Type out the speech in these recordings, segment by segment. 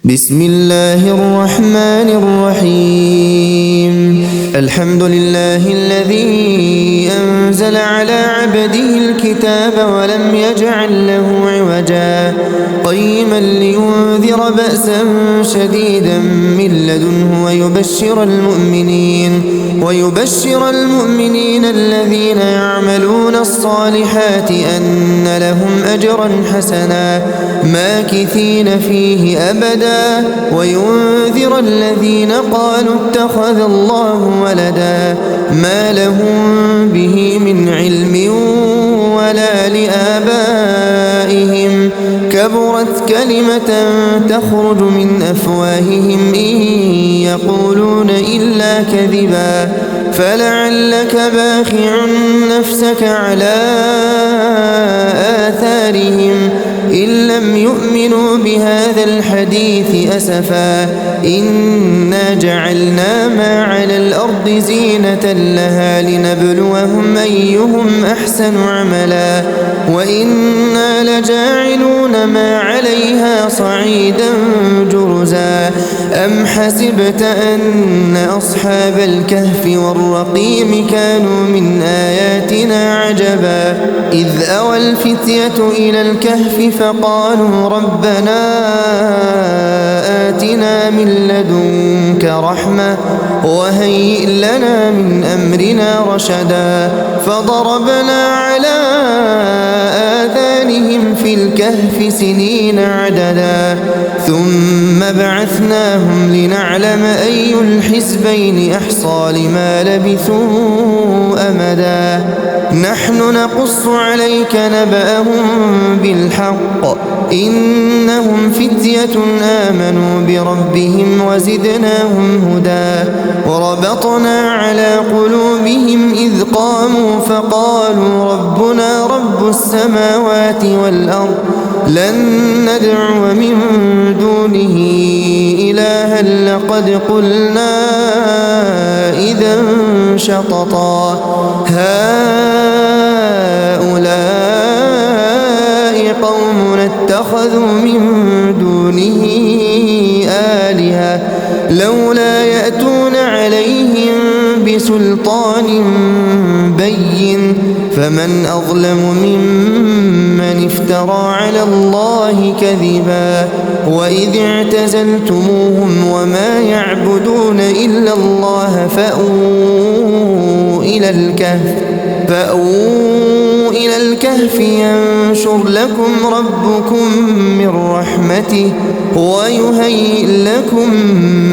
بسم الله الرحمن الرحيم. الحمد لله الذي أنزل على عبده الكتاب ولم يجعل له عوجا قيما لينذر بأسا شديدا من لدنه ويبشر المؤمنين الذين يعملون الصالحات أن لهم أجرا حسنا ماكثين فيه أبدا وينذر الذين قالوا اتخذ الله ولدا ما لهم به من علم ولا لآبائهم كبرت كلمة تخرج من أفواههم إن يقولون إلا كذبا فلعلك باخع نفسك على آثارهم إن لم يؤمنوا بهذا الحديث أسفا إنا جعلنا ما على الأرض زينة لها لنبلوهم أيهم أحسن عملا وإنا لجاعلون ما عليها صعيدا جرزا أم حسبت أن أصحاب الكهف والرقيم كانوا من آياتنا عجبا إذ أوى الفتية إلى الكهف فقالوا ربنا آتنا من لدنك رحمة وهيئ لنا من أمرنا رشدا فضربنا على آذانهم في الكهف سنين عددا ثم بعثناهم لنعلم أي الحزبين أحصى لما لبثوا أمدا نحن نقص عليك نبأهم بالحق إنهم فتية آمنوا بربهم وزدناهم هدى وربطنا على قلوبهم إذ قاموا فقالوا ربنا رب السماوات والأرض لن ندعو من دونه إلها لقد قلنا إذا شططا هؤلاء قومنا اتخذوا من دونه آلهة لولا يأتون عليهم بسلطان بين فمن أظلم ممن افترى على الله كذبا وإذ اعتزلتموهم وما يعبدون إلا الله فأووا إلى الكهف ينشر لكم ربكم من رحمته ويهيئ لكم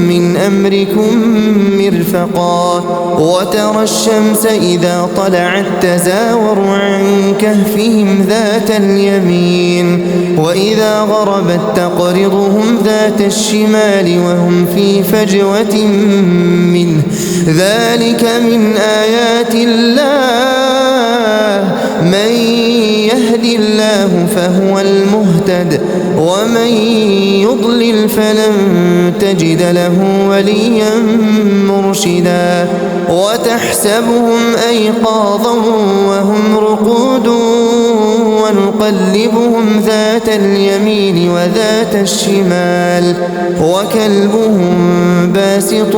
من أمركم مرفقا وترى الشمس إذا طلعت تزاور عن كهفهم ذات اليمين وإذا غربت تقرضهم ذات الشمال وهم في فجوة منه ذلك من آيات الله من يهد الله فهو المهتد ومن يضلل فلن تجد له وليا مرشدا وتحسبهم أيقاظا وهم رقود ونقلبهم ذات اليمين وذات الشمال وكلبهم باسط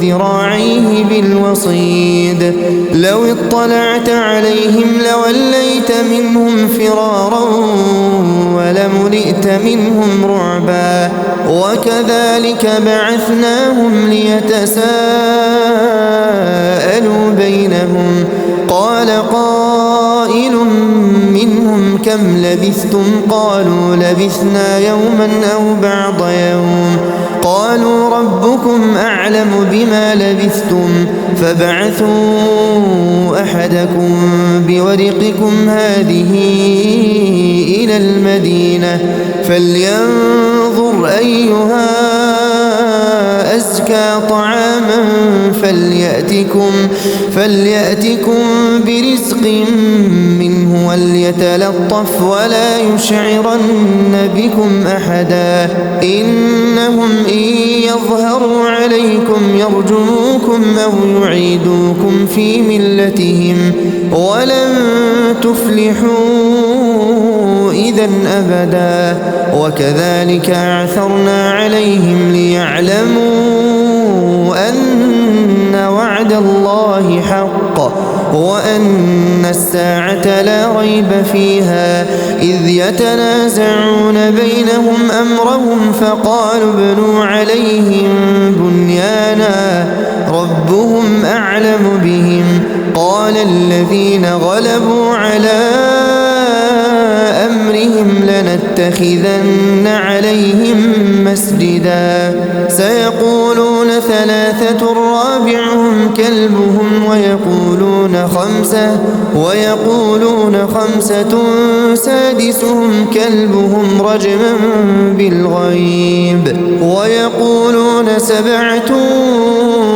ذراعيه بالوصيد لو اطلعت عليهم لوليت منهم فرارا ولملئت منهم رعبا وكذلك بعثناهم ليتساءلوا بينهم قال قائل منهم كم لبثتم قالوا لبثنا يوما أو بعض يوم قالوا ربكم أعلم بما لبثتم فابعثوا أحدكم بورقكم هذه إلى المدينة فلينظر أيها أزكى طعاما فليأتكم برزق منه وليتلطف ولا يشعرن بكم أحدا إنهم إن يظهروا عليكم عليكم يرجموكم أو يعيدوكم في ملتهم ولن تفلحوا إذا أبدا. وكذلك أعثرنا عليهم ليعلموا أن وعد الله حق وأن الساعة لا ريب فيها إذ يتنازعون بينهم أمرهم فقالوا ابنوا عليهم بنيانا ربهم أعلم بهم قال الذين غلبوا على أمرهم لنتخذن عليهم مسجدا سيقولون ثلاثة رابعهم كلبهم ويقولون خمسة سادسهم كلبهم رجما بالغيب ويقولون سبعة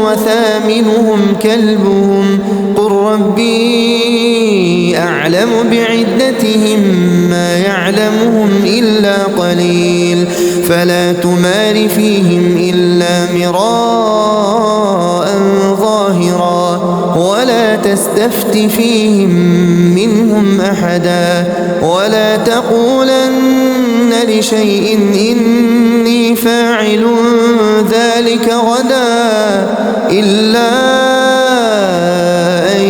وثامنهم كلبهم قل ربي أعلم بعدتهم ما يعلمهم إلا قليل فلا تمار فيهم إلا مراء ظاهرا ولا تستفت فيهم منهم أحدا ولا تقولن لشيء إني فاعل ذلك غدا إلا أن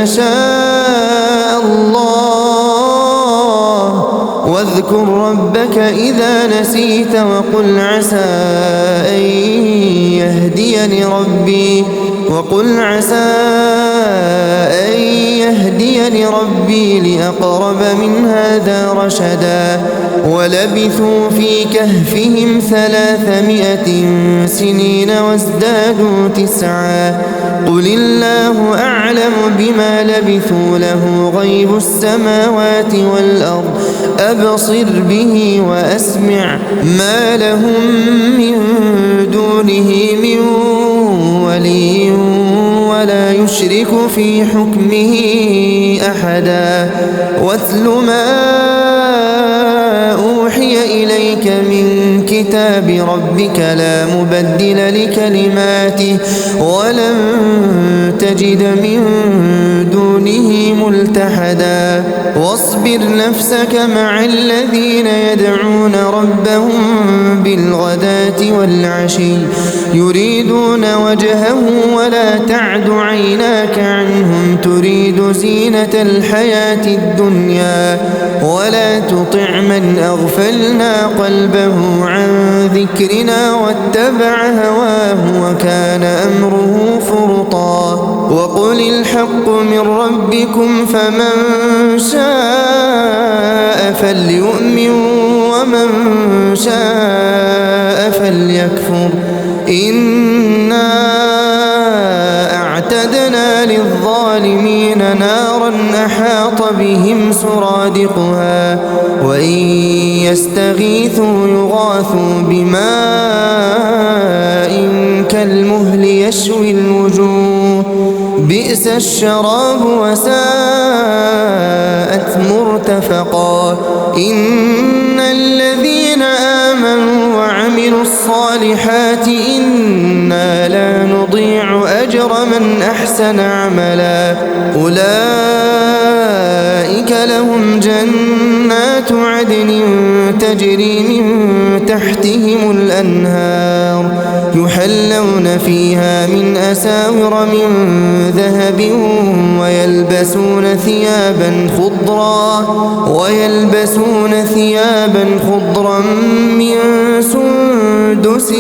يشاء الله واذكر ربك إذا نسيت وقل عسى أن يهديني ربي لأقرب من هذا رشدا ولبثوا في كهفهم 300 سنين وازدادوا 9 قل الله أعلم بما لبثوا له غيب السماوات والأرض أبصر به وأسمع ما لهم من دونه من ولي ولا يشرك في حكمه أحدا واتل ما أوحي إليك من كتاب ربك لا مبدل لكلماته ولن تجد من دونه ملتحدا واصبر نفسك مع الذين يدعون ربهم بالغداة والعشي يريدون وجهه ولا تعد عيناك عنهم تريد زينة الحياة الدنيا ولا تطع من أغفلنا قلبه عن ذكرنا واتبع هواه وكان أمره فرطا وقل الحق من ربكم فمن شاء فليؤمن ومن شاء فليكفر إنا أعتدنا للظالمين نارا أحاط بهم سرادقها وإن يستغيثوا يغاثوا بماء كالمهل يشوي الوجوه بئس الشراب وساءت مرتفقا إن الذين آمنوا وعملوا الصالحات إنا لا نضيع أجر من أحسن عملا أولئك لهم جنات عدن تجري من تحتهم الأنهار يحلون فيها من أساور من ذهب ويلبسون ثيابا خضرا من سندس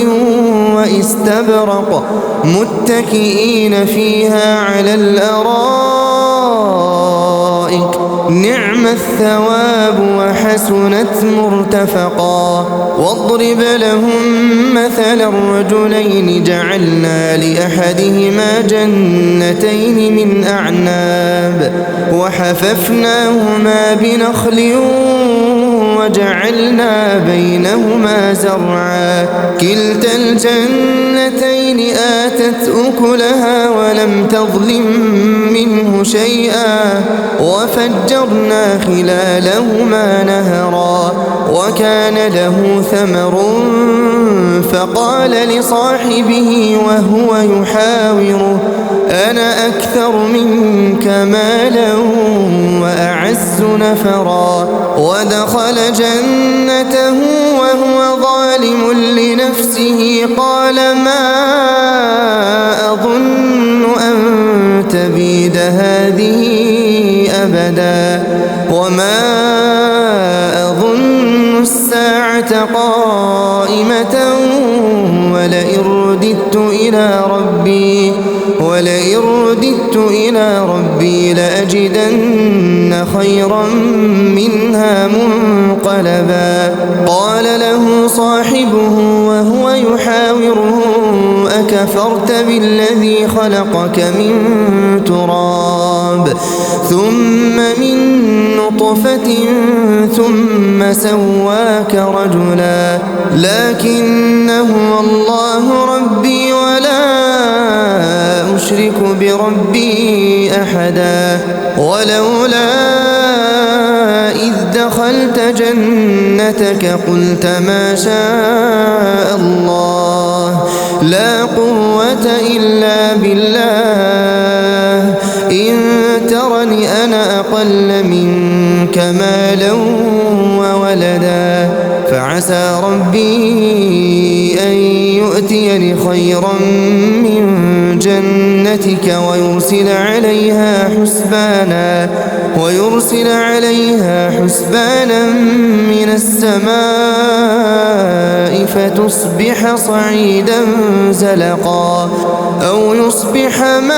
واستبرق متكئين فيها على الأرائك نعم الثواب وحسنت مرتفقا واضرب لهم مثلا الرجلين جعلنا لأحدهما جنتين من أعناب وحففناهما بنخل وجعلنا بينهما زرعا كلتا الجنتين آتت أكلها ولم تظلم منه شيئا وفجرنا خلالهما نهرا وكان له ثمر فقال لصاحبه وهو يحاوره أنا أكثر منك مالا وأعز نفرا ودخل جنته وهو ظالم لنفسه قال ما أظن أن تبيد هذه أبدا وما أظن الساعة قائمة ولئن رددت إلى ربي لأجدن خيرا منها منقلبا قال له صاحبه وهو يحاوره أكفرت بالذي خلقك من تراب ثم من نطفة ثم سواك رجلا لكن هو الله ربي ولا أشرك بربي أحدا ولولا إذ دخلت جنتك قلت ما شاء الله لا قوة إلا بالله إن ترني أنا أقل منك مالا وولدا فعسى ربي أن يؤتيني خيرا من جنتك ويرسل عليها حسبانا من السماء فتصبح صعيدا زلقا أو يصبح ماؤها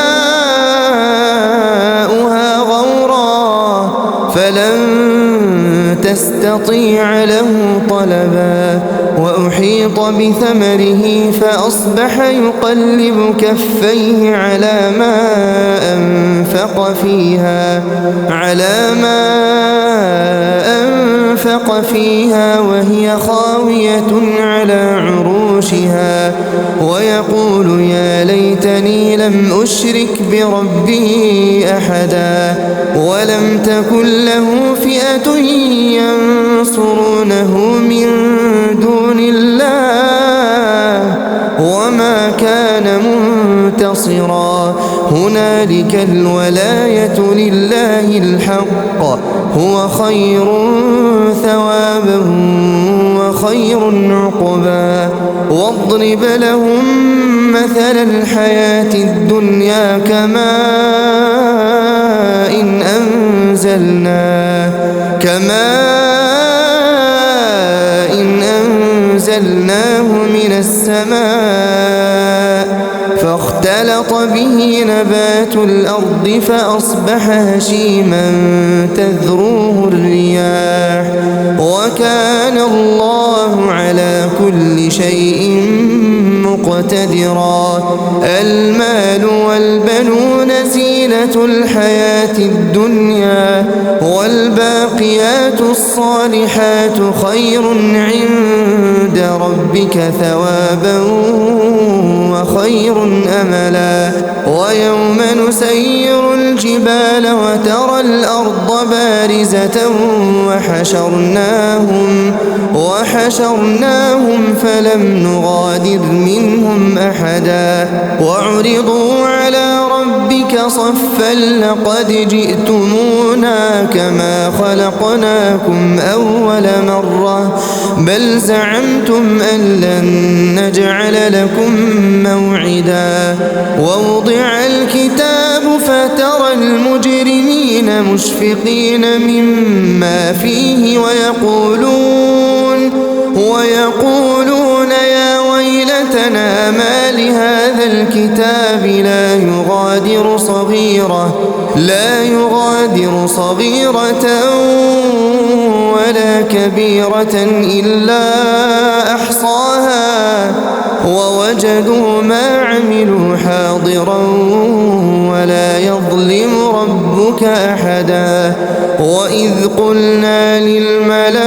غورا فلن تستطيع له طلبا وأحيط بثمره فأصبح يقلب كفيه على ما أنفق فيها وهي خاوية على عروشها ويقول يا ليتني لم أشرك بربي أحدا ولم تكن له فئة ينصرونه من دون الله وما كان منتصرا هنالك الولاية لله الحق هو خير ثوابا وخير عقبا واضرب لهم مثل الحياة الدنيا كماء أنزلناه من السماء فاختلط به نبات الأرض فأصبح هشيما تذروه الرياح وكان الله على كل شيء مقتدرا المال والبنون زينة الحياة الدنيا والباقيات الصالحات خير عند ربك ثوابا وخير أملا ويوم نسير الجبال وترى الأرض بارزة وحشرناهم فلم نغادر منهم أحدا وعرضوا على ربك صفا لقد جئتمونا كما خلقناكم أول مرة بل زعمتم أن لن نجعل لكم موعدا ووضع الكتاب فترى المجرمين مشفقين مما فيه ويقولون يا ويلتنا ما لهذا الكتاب لا يغادر صغيرة ولا كبيرة إلا أحصاها ووجدوا ما عملوا حاضرا ولا يظلم ربك أحدا وإذ قلنا للملائكة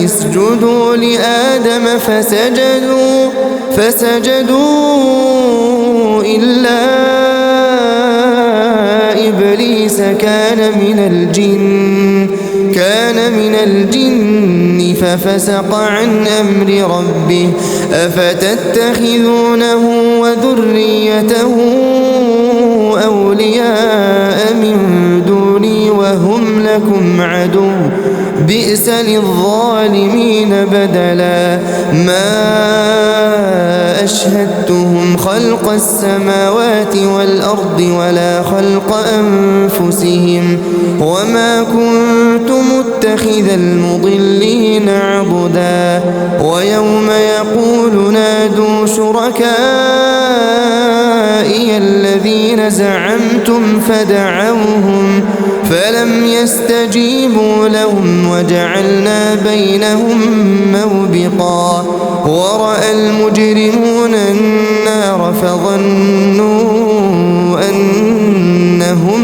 اسجدوا لآدم فسجدوا إلا إبليس كان من الجن ففسق عن أمر ربه أفتتخذونه وذريته أولياء من دوني وهم لكم عدو بئس للظالمين بدلا ما أشهدتهم خلق السماوات والأرض ولا خلق أنفسهم وما كنت متخذ المضلين عضدا ويوم يقول نادوا شركائي الذين زعمتم فدعوهم فلم يستجيبوا لهم وجعلنا بينهم موبقا ورأى المجرمون النار فظنوا أنهم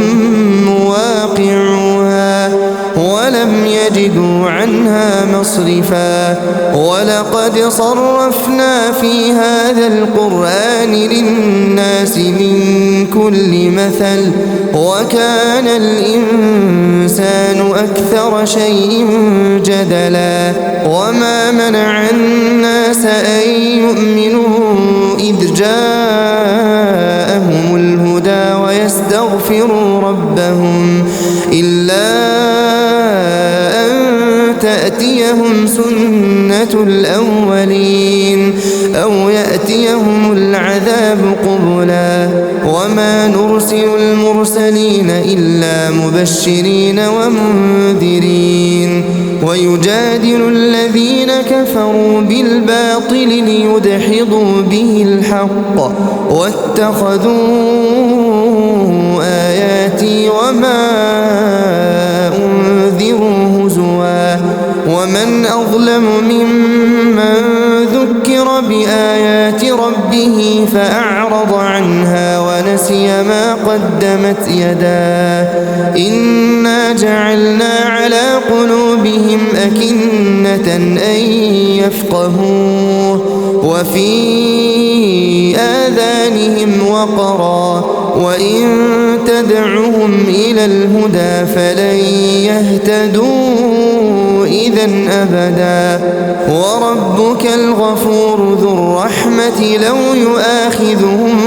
مواقعوها ولم يجدوا عنها مصرفا ولقد صرفنا في هذا القرآن للناس من كل مثل وكان الإنسان أكثر شيء جدلا وما منع الناس أن يؤمنوا إذ جاءهم الهدى ويستغفروا ربهم إلا أن تأتيهم سنة الأولين أو يأتيهم العذاب قبلا وما نرسل المرسلين إلا مبشرين ومنذرين ويجادل الذين كفروا بالباطل ليدحضوا به الحق واتخذوا آياتي وما أنذروا هزوا ومن أظلم ممن ذكر بآيات ربه فأعرض عنها ونسي ما قدمت يداه إنا جعلنا على قلوبهم أكنة أن يفقهوه وفي آذانهم وقرا وإن تدعهم إلى الهدى فلن يهتدوا إذا أبدا وربك الغفور ذو الرحمة لو يؤاخذهم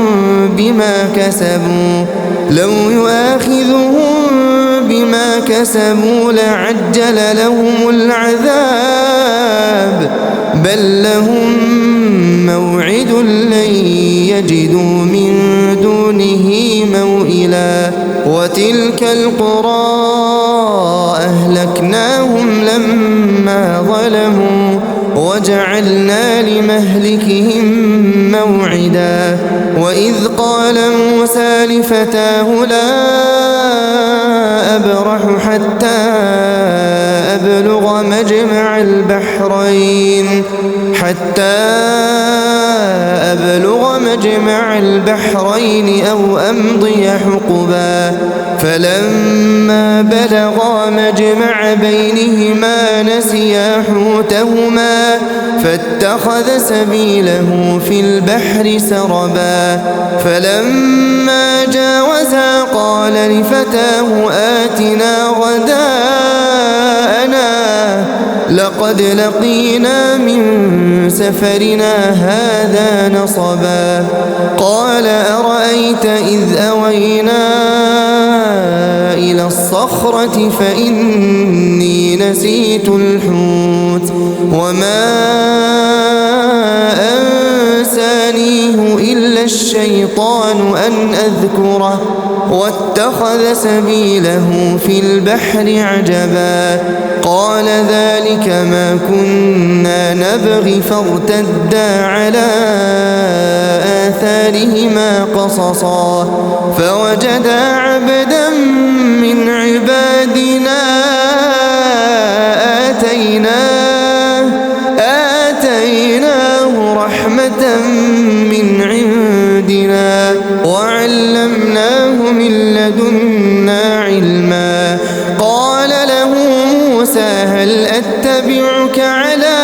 بما كسبوا لعجل لهم العذاب بل لهم موعد لن يجدوا من دونه موئلا وتلك القرى أهلكناهم لما ظلموا وجعلنا لمهلكهم موعدا وإذ قال موسى لفتاه لا أبرح حتى أبلغ مجمع البحرين أو أمضي حقبا فلما بلغا مجمع بينهما نسيا حوتهما فاتخذ سبيله في البحر سربا فلما جاوزا قال لفتاه آتنا غداءنا لقد لقينا من سفرنا هذا نصبا قال أرأيت إذ أوينا إلى الصخرة فإني نسيت الحوت وما أنسانيه إلا الشيطان أن أذكره واتخذ سبيله في البحر عجبا قال ذلك ما كنا نبغي فارتدا على آثارهما قصصا فوجدا عبدا من عبادنا آتيناه رحمة من عندنا وعلمناه من لدنا علما قال له موسى هل أتبعك على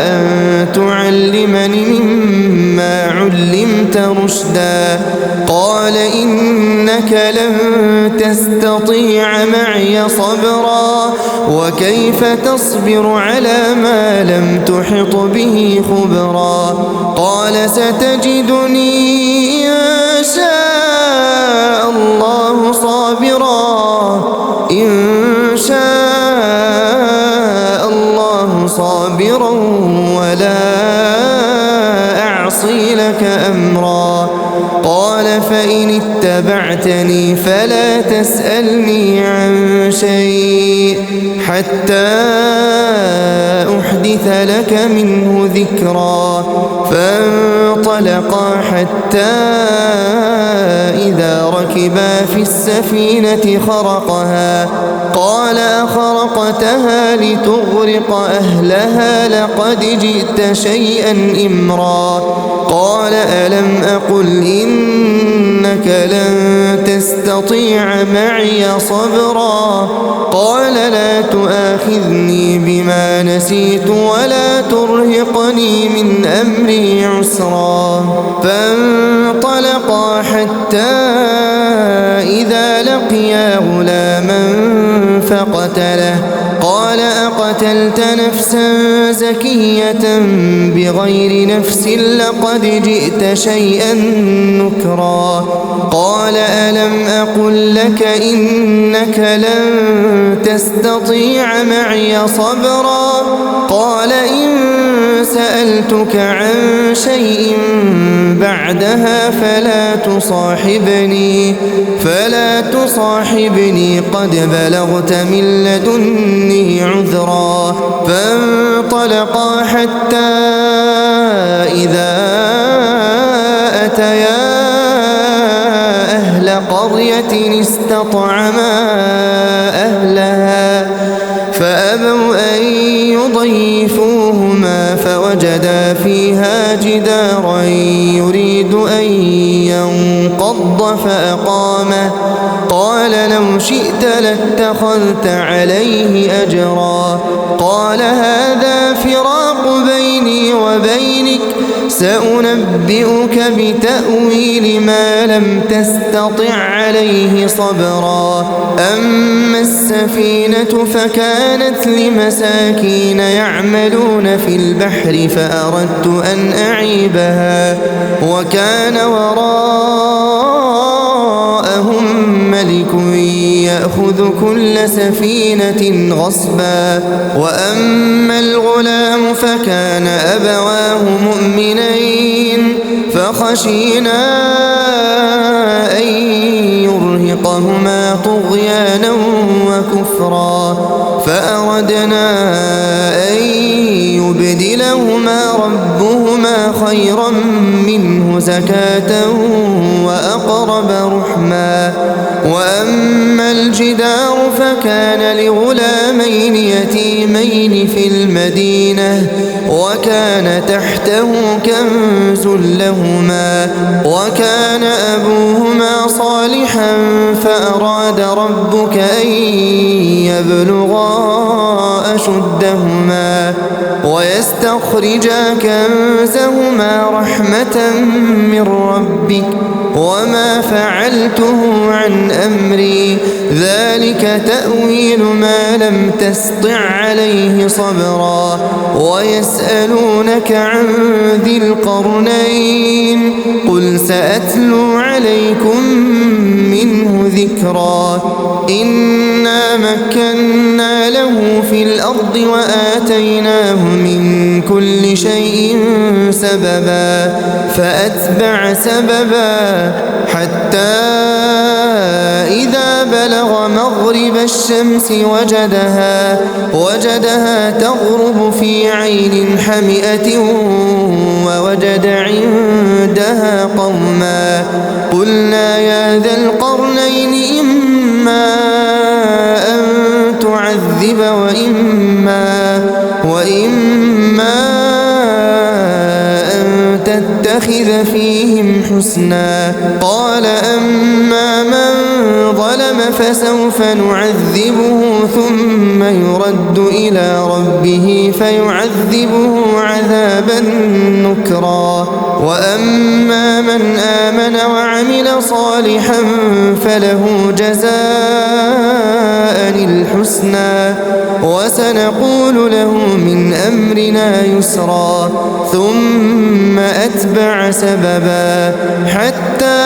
أن تعلمني مما علمت رشدا قال إنك لن تستطيع معي صبرا وكيف تصبر على ما لم تحط به خبرا قال ستجدني إن شاء الله صابرا ولا أعصي لك أمرا قال فإن اتبعتني فلا تسألني عن شيء حتى أحدث لك منه ذكرا فانطلقا حتى إذا ركبا في السفينة خرقها قال أخرقتها لتغرق أهلها لقد جئت شيئا إمرا قال ألم أقل إنك لن تستطيع معي صبرا قال لا تؤاخذني بما نسيت ولا ترهقني من أمري عسرا فانطلقا حتى إذا لقيا غلاما فقتله قال أقتلت نفسا زكية بغير نفس لقد جئت شيئا نكرا قال ألم أقل لك إنك لن تستطيع معي صبرا قال إن سألتك عن شيء بعدها فلا تصاحبني قد بلغت من لدني عذرا فانطلقا حتى إذا أتيا أهل قرية استطعما أهلها فأبوا أن يضيفوهما فوجدا فيها جدارا يريد أن ينقض فأقامه قال لو شئت لاتخذت عليه أجرا قال هذا فراق بيني وبينك سأنبئك بتأويل ما لم تستطع عليه صبرا أما السفينة فكانت لمساكين يعملون في البحر فأردت أن أعيبها وكان وراءهم ملك يأخذ كل سفينة غصبا وأما الغلام فكان أبواه مؤمنين فخشينا أن يرهقهما طغيانا وكفرا فأردنا أن يبدلهما ربهما خيرا منه زكاة وأقرب رحما وأما الجدار فكان لغلامين يتيمين في المدينة وكان تحته كنز لهما وكان أبوهما صالحا فأراد ربك أن يبلغا أشدهما ويستخرجا كنزهما رحمة من ربك وما فعلته عن أمري ذلك تأويل ما لم تسطع عليه صبرا ويسألونك عن ذي القرنين قل سأتلو عليكم منه ذكرا إنا مكنا له في الأرض وآتيناه من كل شيء سببا فأتبع سببا حتى إذا بلغ مغرب الشمس وجدها تغرب في عين حمئة ووجد عندها قوما قلنا يا ذا القرنين إما أن تعذب وإما أن تتخذ فيهم حسنا قال أما من ظلم فسوف نعذبه ثم يرد إلى ربه فيعذبه عذابا عذابا نكرا وأما من آمن وعمل صالحا فله جزاء الحسنى وسنقول له من أمرنا يسرا ثم أتبع سببا حتى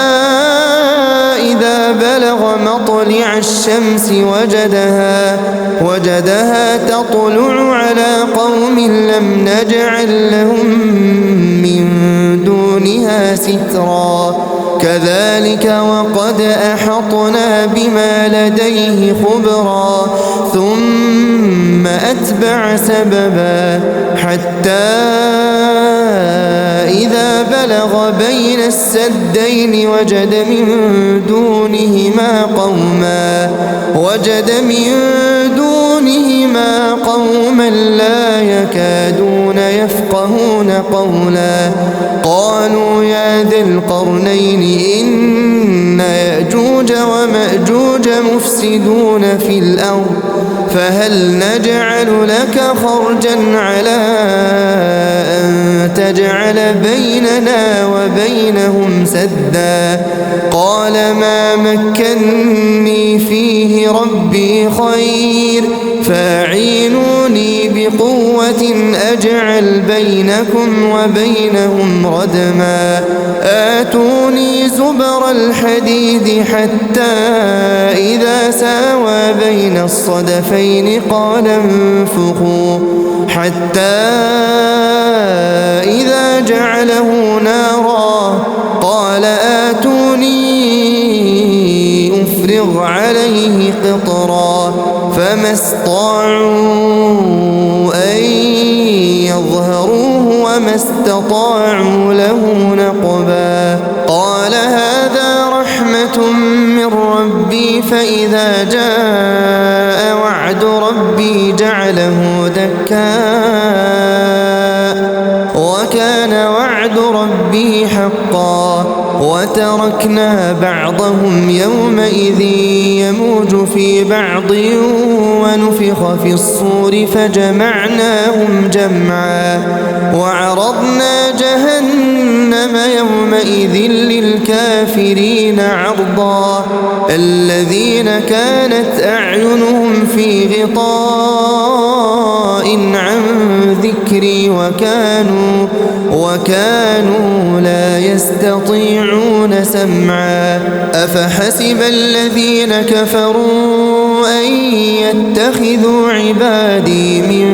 إذا بلغ مطلع الشمس وجدها تطلع على قوم لم نجعل لهم من دونها سترا كذلك وقد أحطنا بما لديه خبرا ثم أتبع سببا حتى إذا بلغ بين السدين وجد من دونهما قوما لا يكادون يفقهون قولا قالوا يا ذا القرنين إن يأجوج ومأجوج مفسدون في الأرض فهل نجعل لك خرجا على أن تجعل بيننا وبينهم سدا قال ما مكني فيه ربي خير فاعينوني بقوة أجعل بينكم وبينهم ردما آتوني زبر الحديد حتى إذا ساوى بين الصدفين قال انفخوا حتى إذا جعله نارا قال آتوني أفرغ عليه قطرا فما استطاعوا أن يظهروه وما استطاعوا له نقبا قال هذا رحمة من ربي فإذا جاء وعد ربي جعله دكاء وكان وعد ربي حقا وتركنا بعضهم يومئذ يموج في بعض ونفخ في الصور فجمعناهم جمعا وعرضنا جهنم يومئذ للكافرين عرضا الذين كانت أعينهم في غطاء عن ذكري وكانوا لا يستطيعون سمعا أفحسب الذين كفروا أن يتخذوا عبادي من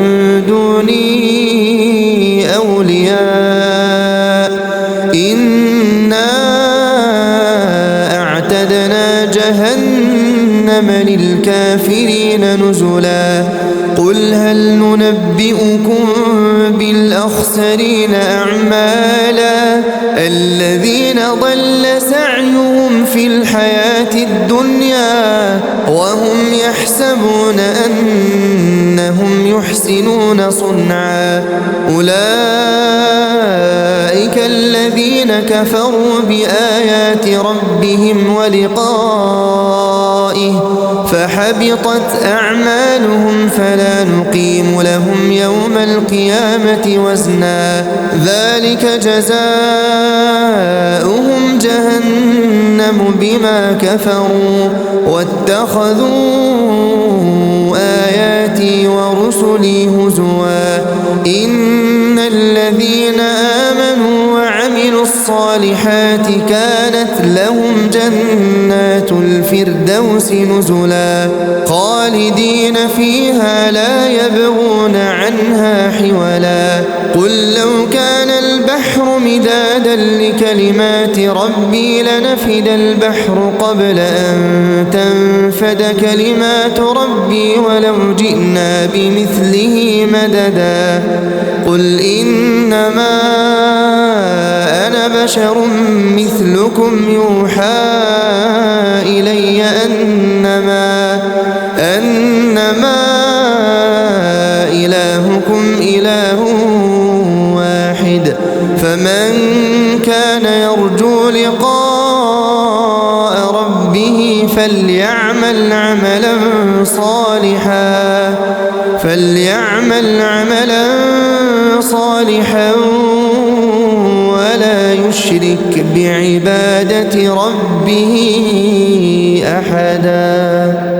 دوني أولياء إنا أعتدنا جهنم للكافرين نزلا قل هل ننبئكم بالأخسرين أعمالا الذين ضل سعيهم في الحياة الدنيا وهم يحسبون أنهم يحسنون صنعا أولئك الذين كفروا بآيات ربهم ولقائه فحبطت أعمالهم فلا نقيم لهم يوم القيامة وزنا ذلك جزاؤهم جهنم بما كفروا واتخذوا آياتي ورسلي هزوا إن الذين آمنوا وعملوا الصالحات كانت لهم جنات الفردوس نزلا خالدين فيها لا يبغون عنها حولا قل لو كان البحر مدادا لكلمات ربي لنفد البحر قبل أن تنفد كلمات ربي ولو جئنا بمثله مددا قل إنما أنا بشر مثلكم يوحى إلي أنما إلهكم إله واحد فمن كان يرجو لقاء ربه فليعمل عملا صالحا ولا يشرك بعبادة ربه أحدا.